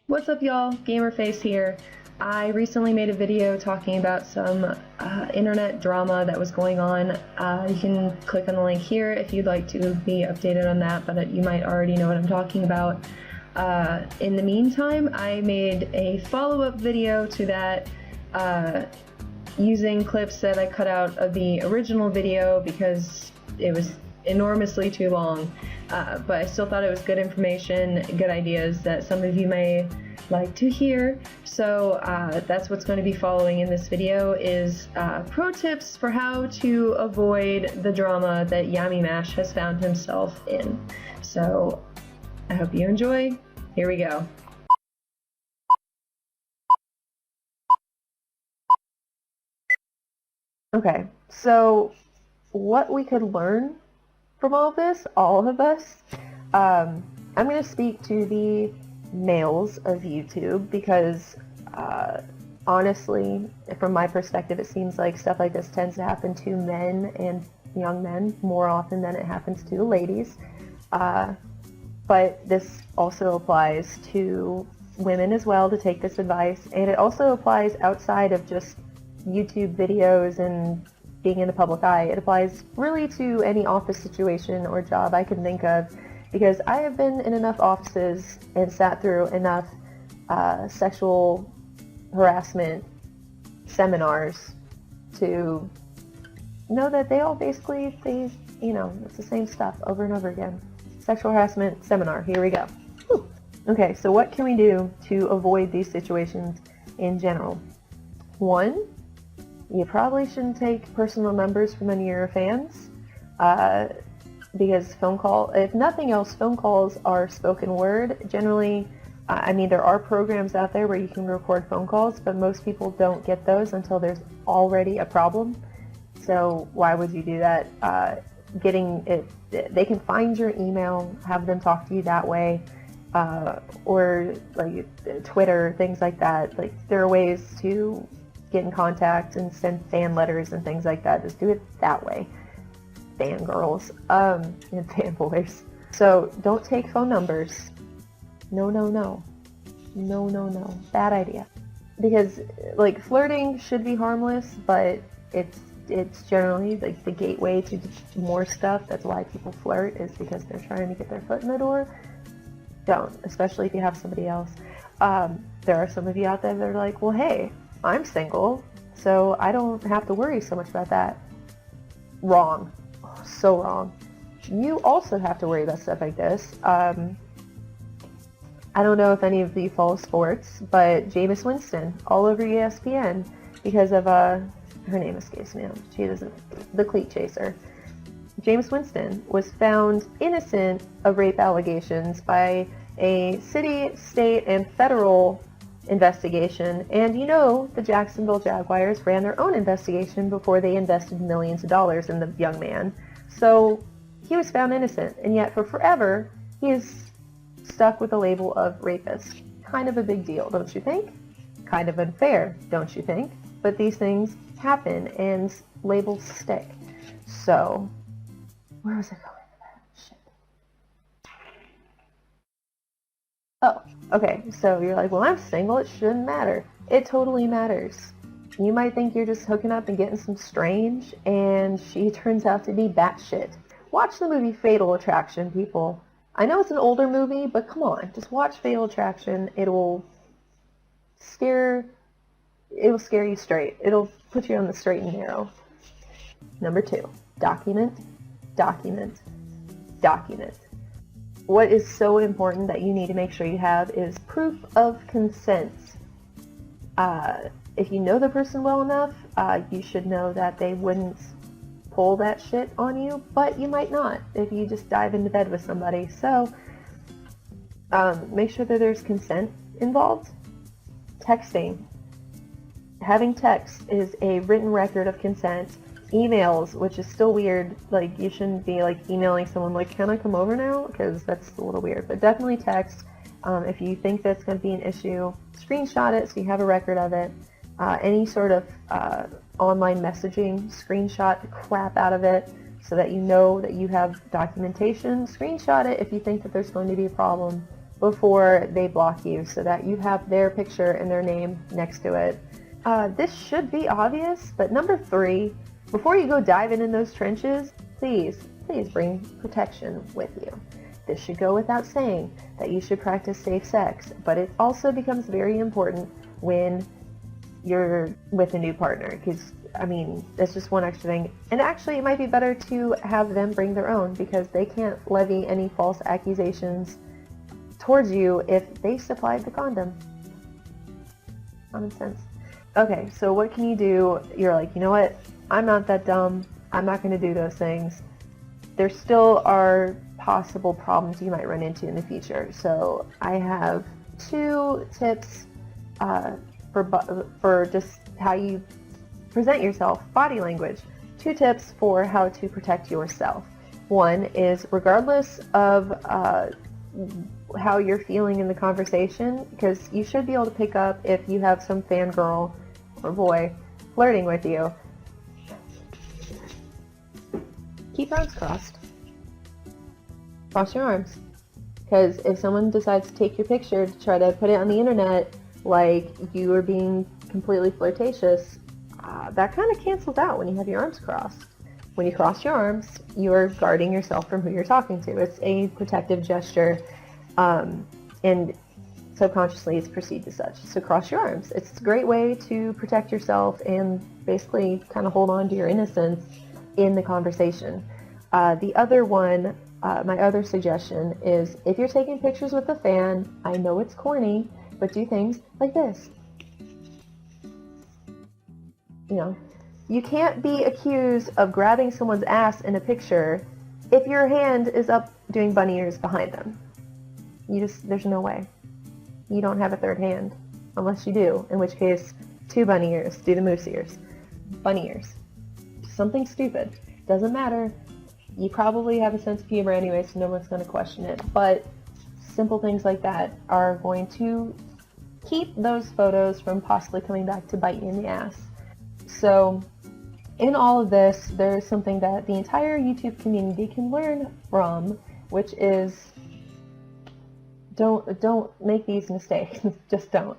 What's up, y'all? Gamerface here. I recently made a video talking about some internet drama that was going on. You can click on the link here if you'd like to be updated on that, but you might already know what I'm talking about. In the meantime, I made a follow-up video to that using clips that I cut out of the original video because it was enormously too long. But I still thought it was good information, good ideas that some of you may like to hear. So that's what's going to be following in this video is pro tips for how to avoid the drama that Yamimash has found himself in. So I hope you enjoy. Here we go. Okay, so what we could learn from all this, all of us, I'm going to speak to the males of YouTube because honestly, from my perspective, it seems like stuff like this tends to happen to men and young men more often than it happens to ladies. But this also applies to women as well to take this advice, and it also applies outside of just YouTube videos and being in the public eye. It applies really to any office situation or job I can think of, because I have been in enough offices and sat through enough sexual harassment seminars to know that they all basically, it's the same stuff over and over again. Sexual harassment seminar, here we go. Whew. Okay, so what can we do to avoid these situations in general? One, you probably shouldn't take personal numbers from any of your fans, because if nothing else, phone calls are spoken word. Generally, there are programs out there where you can record phone calls, but most people don't get those until there's already a problem. So why would you do that? They can find your email, have them talk to you that way, or like Twitter, things like that. Like, there are ways to get in contact and send fan letters and things like that. Just do it that way. Fangirls, and fanboys. So don't take phone numbers. No. Bad idea. Because like flirting should be harmless, but it's generally like the gateway to more stuff. That's why people flirt, is because they're trying to get their foot in the door. Don't, especially if you have somebody else. There are some of you out there that are like, well, hey, I'm single, so I don't have to worry so much about that. Wrong. Oh, so wrong. You also have to worry about stuff like this. I don't know if any of you follow sports, but Jameis Winston, all over ESPN, because of, her name escapes me, she isn't, the cleat chaser. Jameis Winston was found innocent of rape allegations by a city, state, and federal investigation, and the Jacksonville Jaguars ran their own investigation before they invested millions of dollars in the young man. So he was found innocent, and yet for forever he is stuck with the label of rapist. Kind of a big deal, don't you think? Kind of unfair, don't you think? But these things happen and labels stick. So where was I going with that? Shit. Oh, okay, so you're like, well, I'm single, it shouldn't matter. It totally matters. You might think you're just hooking up and getting some strange, and she turns out to be batshit. Watch the movie Fatal Attraction, people. I know it's an older movie, but come on, just watch Fatal Attraction. It'll scare you straight. It'll put you on the straight and narrow. Number 2, document. What is so important that you need to make sure you have is proof of consent. If you know the person well enough, you should know that they wouldn't pull that shit on you, but you might not if you just dive into bed with somebody. So make sure that there's consent involved. Texting. Having text is a written record of consent. Emails, which is still weird, like you shouldn't be like emailing someone like, can I come over now? Because that's a little weird, but definitely text. If you think that's going to be an issue, screenshot it so you have a record of it. Any sort of online messaging, screenshot the crap out of it so that you know that you have documentation. Screenshot it if you think that there's going to be a problem. before they block you so that you have their picture and their name next to it. This should be obvious, but number 3, before you go diving in those trenches, please bring protection with you. This should go without saying that you should practice safe sex, but it also becomes very important when you're with a new partner, because I mean, that's just one extra thing. And actually, it might be better to have them bring their own, because they can't levy any false accusations towards you if they supplied the condom. Common sense. Okay, so what can you do? You're like, you know what? I'm not that dumb. I'm not going to do those things. There still are possible problems you might run into in the future. So I have 2 tips for just how you present yourself, body language. 2 tips for how to protect yourself. One is, regardless of how you're feeling in the conversation, because you should be able to pick up if you have some fangirl or boy flirting with you, keep your arms crossed. Cross your arms. Because if someone decides to take your picture to try to put it on the internet like you are being completely flirtatious, that kind of cancels out when you have your arms crossed. When you cross your arms, you are guarding yourself from who you're talking to. It's a protective gesture, and subconsciously it's perceived as such. So cross your arms. It's a great way to protect yourself and basically kind of hold on to your innocence in the conversation. The other one, my other suggestion is, if you're taking pictures with a fan, I know it's corny, but do things like this. You know, you can't be accused of grabbing someone's ass in a picture if your hand is up doing bunny ears behind them. There's no way. You don't have a third hand, unless you do, in which case, 2 bunny ears, do the moose ears. Bunny ears. Something stupid. Doesn't matter. You probably have a sense of humor anyway, so no one's going to question it, but simple things like that are going to keep those photos from possibly coming back to bite you in the ass. So, in all of this, there's something that the entire YouTube community can learn from, which is don't make these mistakes. Just don't.